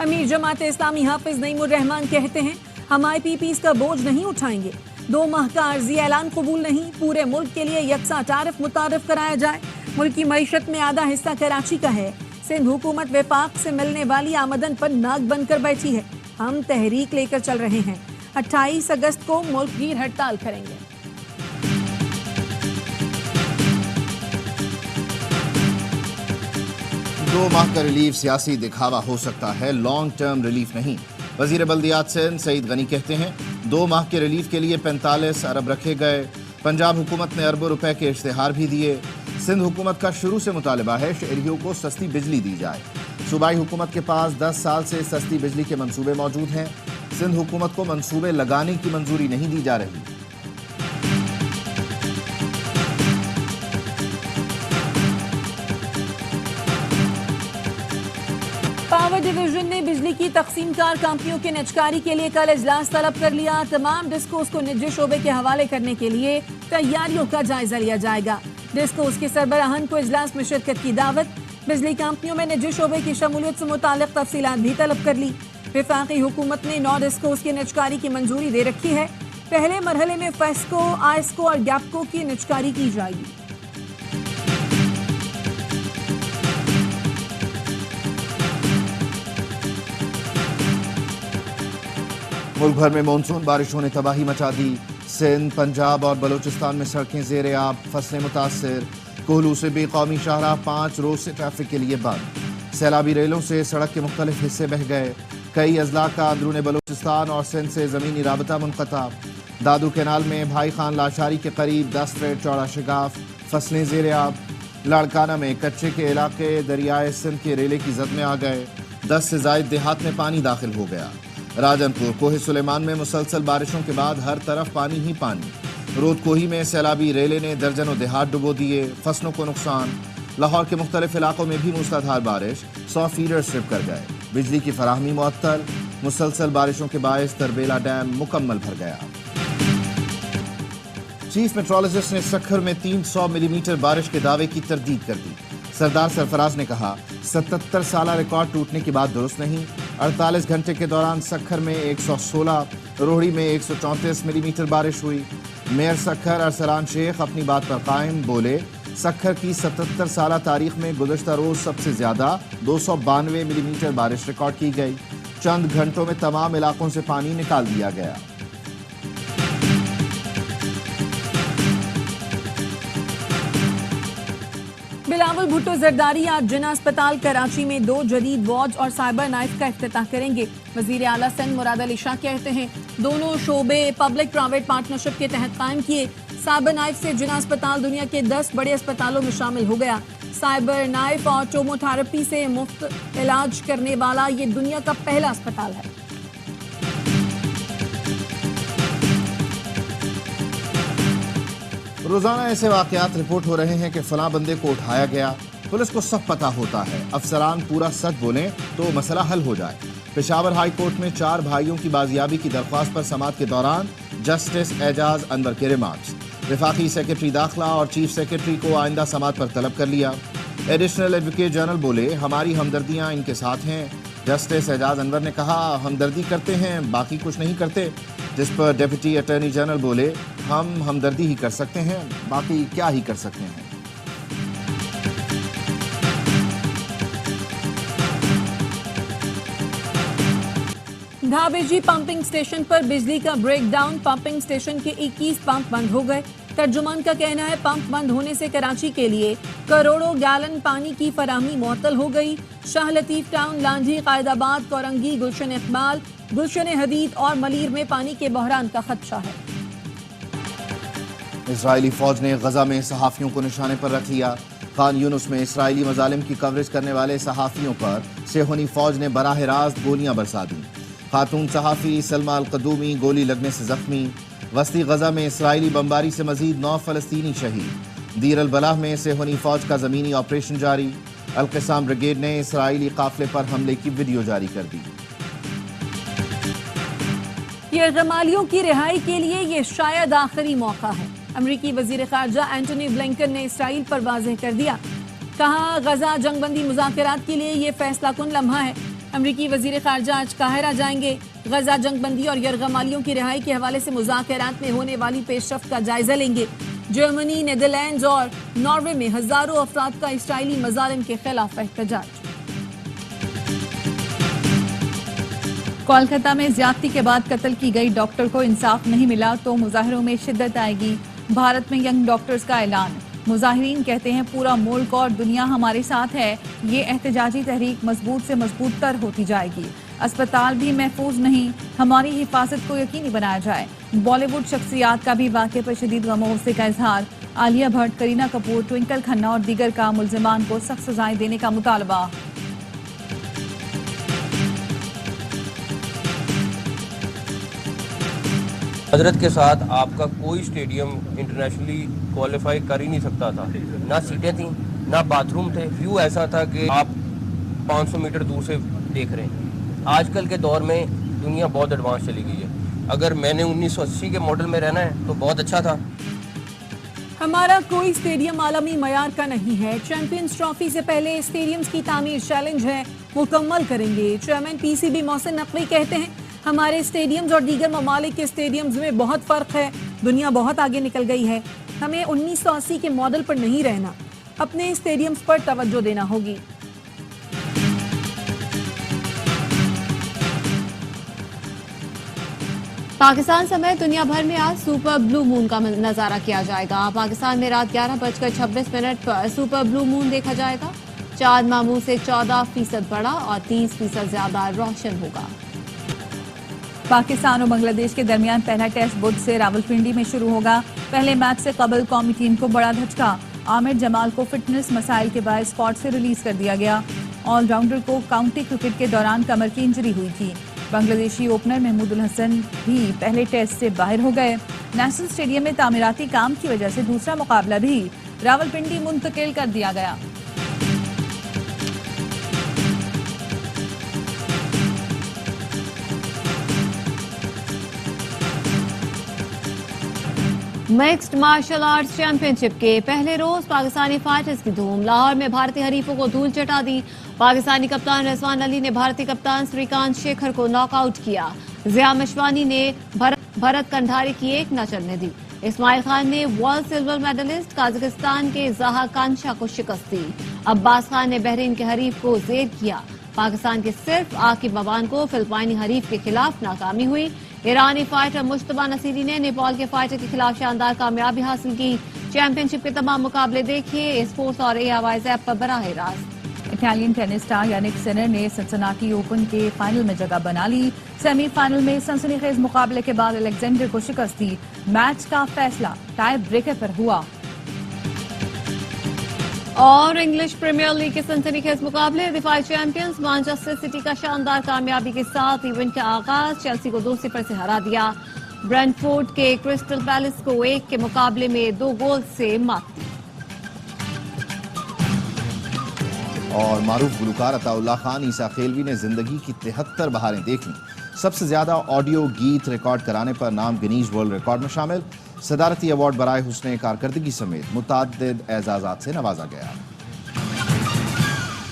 امیر جماعت اسلامی حافظ نعیم الرحمان کہتے ہیں ہم IPPs کا بوجھ نہیں اٹھائیں گے. 2 ماہ کا عرضی اعلان قبول نہیں. پورے ملک کے لیے یکساں ٹیرف متعارف کرایا جائے. ملک کی معیشت میں آدھا حصہ کراچی کا ہے. سندھ حکومت وفاق سے ملنے والی آمدن پر ناک بن کر بیٹھی ہے. ہم تحریک لے کر چل رہے ہیں. 28 اگست کو ملک گیر ہڑتال کریں گے. دو ماہ کا ریلیف سیاسی دکھاوا ہو سکتا ہے، لانگ ٹرم ریلیف نہیں. وزیر بلدیات سندھ سعید غنی کہتے ہیں 2 ماہ کے ریلیف کے لیے 45 ارب رکھے گئے. پنجاب حکومت نے اربوں روپے کے اشتہار بھی دیے. سندھ حکومت کا شروع سے مطالبہ ہے شہریوں کو سستی بجلی دی جائے. صوبائی حکومت کے پاس 10 سال سے سستی بجلی کے منصوبے موجود ہیں. سندھ حکومت کو منصوبے لگانے کی منظوری نہیں دی جا رہی. پاور ڈویژن نے بجلی کی تقسیم کار کمپنیوں کے نجکاری کے لیے کل اجلاس طلب کر لیا. تمام ڈسکوز کو نجی شعبے کے حوالے کرنے کے لیے تیاریوں کا جائزہ لیا جائے گا. ڈسکوز کے سربراہان کو اجلاس میں شرکت کی دعوت. بجلی کمپنیوں میں نجی شعبے کی شمولیت سے متعلق تفصیلات بھی طلب کر لی. وفاقی حکومت نے 9 ڈسکوز کی نجکاری کی منظوری دے رکھی ہے. پہلے مرحلے میں فیسکو، آئسکو اور گیپکو کی نجکاری کی جائے گی. ملک بھر میں مونسون بارشوں نے تباہی مچا دی. سندھ، پنجاب اور بلوچستان میں سڑکیں زیر آب، فصلیں متاثر. کوہلو سے بے قومی شاہراہ 5 روز سے ٹریفک کے لیے بند. سیلابی ریلوں سے سڑک کے مختلف حصے بہہ گئے. کئی اضلاع کا اندرون بلوچستان اور سندھ سے زمینی رابطہ منقطع. دادو کینال میں بھائی خان لاشاری کے قریب 10 فٹ چوڑا شگاف، فصلیں زیر آب. لاڑکانہ میں کچے کے علاقے دریائے سندھ کے ریلے کی زد میں آ گئے. 10 سے زائد دیہات میں پانی داخل ہو گیا. راجن پور، کوہ سلیمان میں مسلسل بارشوں کے بعد ہر طرف پانی ہی پانی. رود کوہی میں سیلابی ریلے نے درجنوں دیہات ڈبو دیے، فصلوں کو نقصان. لاہور کے مختلف علاقوں میں بھی موسلادھار بارش، 100 فیڈر سٹرپ کر گئے. بجلی کی فراہمی معطل. مسلسل بارشوں کے باعث تربیلا ڈیم مکمل بھر گیا. چیف میٹرولوجسٹ نے سکھر میں 300 ملی میٹر بارش کے دعوے کی تردید کر دی. سردار سرفراز نے کہا 77 سالہ ریکارڈ ٹوٹنے کی بات درست نہیں. 48 گھنٹے کے دوران سکھر میں 116، روہڑی میں 134 ملی میٹر بارش ہوئی. میئر سکھر ارسلان شیخ اپنی بات پر قائم، بولے سکھر کی 77 سالہ تاریخ میں گزشتہ روز سب سے زیادہ 292 ملی میٹر بارش ریکارڈ کی گئی. چند گھنٹوں میں تمام علاقوں سے پانی نکال دیا گیا. بلاول بھٹو زرداری آج جناح اسپتال کراچی میں 2 جدید وارڈز اور سائبر نائف کا افتتاح کریں گے. وزیر اعلیٰ سندھ مراد علی شاہ کہتے ہیں دونوں شعبے پبلک پرائیویٹ پارٹنرشپ کے تحت قائم کیے. سائبر نائف سے جناح اسپتال دنیا کے 10 بڑے اسپتالوں میں شامل ہو گیا. سائبر نائف اور ٹوموتھراپی سے مفت علاج کرنے والا یہ دنیا کا پہلا اسپتال ہے. روزانہ ایسے واقعات رپورٹ ہو رہے ہیں کہ فلاں بندے کو اٹھایا گیا. پولیس کو سب پتہ ہوتا ہے، افسران پورا سچ بولیں تو مسئلہ حل ہو جائے. پشاور ہائی کورٹ میں 4 بھائیوں کی بازیابی کی درخواست پر سماعت کے دوران جسٹس اعجاز انور کے ریمارکس. وفاقی سیکرٹری داخلہ اور چیف سیکرٹری کو آئندہ سماعت پر طلب کر لیا. ایڈیشنل ایڈوکیٹ جنرل بولے ہماری ہمدردیاں ان کے ساتھ ہیں. جسٹس اعجاز انور نے کہا ہمدردی کرتے ہیں، باقی کچھ نہیں کرتے. جس پر ڈیپٹی اٹارنی جنرل بولے ہم ہمدردی ہی کر سکتے ہیں، باقی کیا ہی کر سکتے ہیں. ڈھابے جی پمپنگ سٹیشن پر بجلی کا بریک ڈاؤن. پمپنگ سٹیشن کے 21 پمپ بند ہو گئے. ترجمان کا کہنا ہے پمپ بند ہونے سے کراچی کے لیے کروڑوں گیلن پانی کی فراہمی معطل ہو گئی. شاہ لطیف ٹاؤن، لانجھی، قائد آباد، کورنگی، گلشن اقبال، گلشن حدید اور ملیر میں پانی کے بحران کا خدشہ ہے. اسرائیلی فوج نے غزہ میں صحافیوں کو نشانے پر رکھ لیا. خان یونس میں اسرائیلی مظالم کی کوریج کرنے والے صحافیوں پر صہیونی فوج نے براہ راست گولیاں برسا دیں. خاتون صحافی سلمى القدومی گولی لگنے سے زخمی. وسطی غزہ میں اسرائیلی بمباری سے مزید 9 فلسطینی شہید. دیر البلح میں صہیونی فوج کا زمینی آپریشن جاری. القسام بریگیڈ نے اسرائیلی قافلے پر حملے کی ویڈیو جاری کر دی. یرغمالیوں کی رہائی کے لیے یہ شاید آخری موقع ہے. امریکی وزیر خارجہ اینٹونی بلنکن نے اسرائیل پر واضح کر دیا. کہا غزہ جنگ بندی مذاکرات کے لیے یہ فیصلہ کن لمحہ ہے. امریکی وزیر خارجہ آج قاہرہ جائیں گے. غزہ جنگ بندی اور یرغمالیوں کی رہائی کے حوالے سے مذاکرات میں ہونے والی پیش رفت کا جائزہ لیں گے. جرمنی، نیدرلینڈز اور ناروے میں ہزاروں افراد کا اسرائیلی مظالم کے خلاف احتجاج. کولکتہ میں زیادتی کے بعد قتل کی گئی ڈاکٹر کو انصاف نہیں ملا تو مظاہروں میں شدت آئے گی. بھارت میں ینگ ڈاکٹرز کا اعلان. مظاہرین کہتے ہیں پورا ملک اور دنیا ہمارے ساتھ ہے. یہ احتجاجی تحریک مضبوط سے مضبوط تر ہوتی جائے گی. اسپتال بھی محفوظ نہیں، ہماری حفاظت کو یقینی بنایا جائے. بالی ووڈ شخصیات کا بھی واقعے پر شدید غم و غصے کا اظہار. عالیہ بھٹ، کرینہ کپور، ٹوئنکل کھنہ اور دیگر کا ملزمان کو سخت سزائیں دینے کا مطالبہ. حضرت کے ساتھ آپ کا کوئی اسٹیڈیم انٹرنیشنلی کوالیفائی کر ہی نہیں سکتا تھا. نہ سیٹیں تھیں، نہ باتھ روم تھے. ویو ایسا تھا کہ آپ 500 میٹر دور سے دیکھ رہے ہیں. آج کل کے دور میں دنیا بہت ایڈوانس چلی گئی ہے. اگر میں نے 1980 کے ماڈل میں رہنا ہے تو بہت اچھا تھا. ہمارا کوئی اسٹیڈیم عالمی معیار کا نہیں ہے. چیمپئنز ٹرافی سے پہلے اسٹیڈیمز کی تعمیر چیلنج ہے، مکمل کریں گے. Chairman P C B Mohsin Naqvi کہتے ہیں ہمارے اسٹیڈیمز اور دیگر ممالک کے اسٹیڈیمز میں بہت فرق ہے. دنیا بہت آگے نکل گئی ہے. ہمیں 1980 کے ماڈل پر نہیں رہنا، اپنے اسٹیڈیمز پر توجہ دینا ہوگی. پاکستان سمیت دنیا بھر میں آج سپر بلو مون کا نظارہ کیا جائے گا. پاکستان میں رات 11:26 پر سپر بلو مون دیکھا جائے گا. چاند معمول سے 14% بڑا اور 30% زیادہ روشن ہوگا. پاکستان اور بنگلہ دیش کے درمیان پہلا ٹیسٹ بدھ سے راولپنڈی میں شروع ہوگا. پہلے میچ سے قبل قومی ٹیم کو بڑا دھچکا. عامر جمال کو فٹنس مسائل کے باعث اسکواڈ سے ریلیز کر دیا گیا. آل راؤنڈر کو کاؤنٹی کرکٹ کے دوران کمر کی انجری ہوئی تھی. بنگلہ دیشی اوپنر محمود الحسن بھی پہلے ٹیسٹ سے باہر ہو گئے. نیشنل اسٹیڈیم میں تعمیراتی کام کی وجہ سے دوسرا مقابلہ بھی راولپنڈی منتقل کر دیا گیا. مکسڈ مارشل آرٹس چیمپئن شپ کے پہلے روز پاکستانی فائٹرز کی دھوم. لاہور میں بھارتی حریفوں کو دھول چٹا دی. پاکستانی کپتان رضوان علی نے بھارتی کپتان سریکانت شیکھر کو ناک آؤٹ کیا. ضیاء مشوانی نے بھرت کنڈھاری کی ایک نہ چلنے دی. اسماعیل خان نے ورلڈ سلور میڈلسٹ قازقستان کے زہا کانشا کو شکست دی. عباس خان نے بحرین کے حریف کو زیر کیا. پاکستان کے صرف عاقب مبان کو فلپائنی حریف کے خلاف ناکامی ہوئی. ایرانی فائٹر مجتبیٰ نصیری نے نیپال کے فائٹر کے خلاف شاندار کامیابی حاصل کی. چیمپئن شپ کے تمام مقابلے دیکھیے اسپورٹس اور AIYZ ایپ پر براہ راست. اٹالین ٹینس اسٹار یانک سنر نے سنسناٹی اوپن کے فائنل میں جگہ بنا لی. سیمی فائنل میں سنسنی خیز مقابلے کے بعد الیگزینڈر کو شکست دی. میچ کا فیصلہ ٹائی بریکر پر ہوا. اور انگلش پریمیئر لیگ کے سنسنی خیز مقابلے. دفاعی چیمپئنز مانچسٹر سٹی کا شاندار کامیابی کے ساتھ ایونٹ کا آغاز. چیلسی کو 2-0 سے ہرا دیا. برینٹ فورڈ کے کرسٹل پیلس کو 1 کے مقابلے میں 2 گول سے مات دی. اور معروف گلوکار عطا اللہ خان عیسیٰ خیلوی نے زندگی کی 73 بہاریں دیکھ لیں. سب سے زیادہ آڈیو گیت ریکارڈ کرانے پر نام گنیز ورلڈ ریکارڈ میں شامل. صدارتی ایوارڈ برائے حسن کارکردگی سمیت متعدد اعزازات سے نوازا گیا.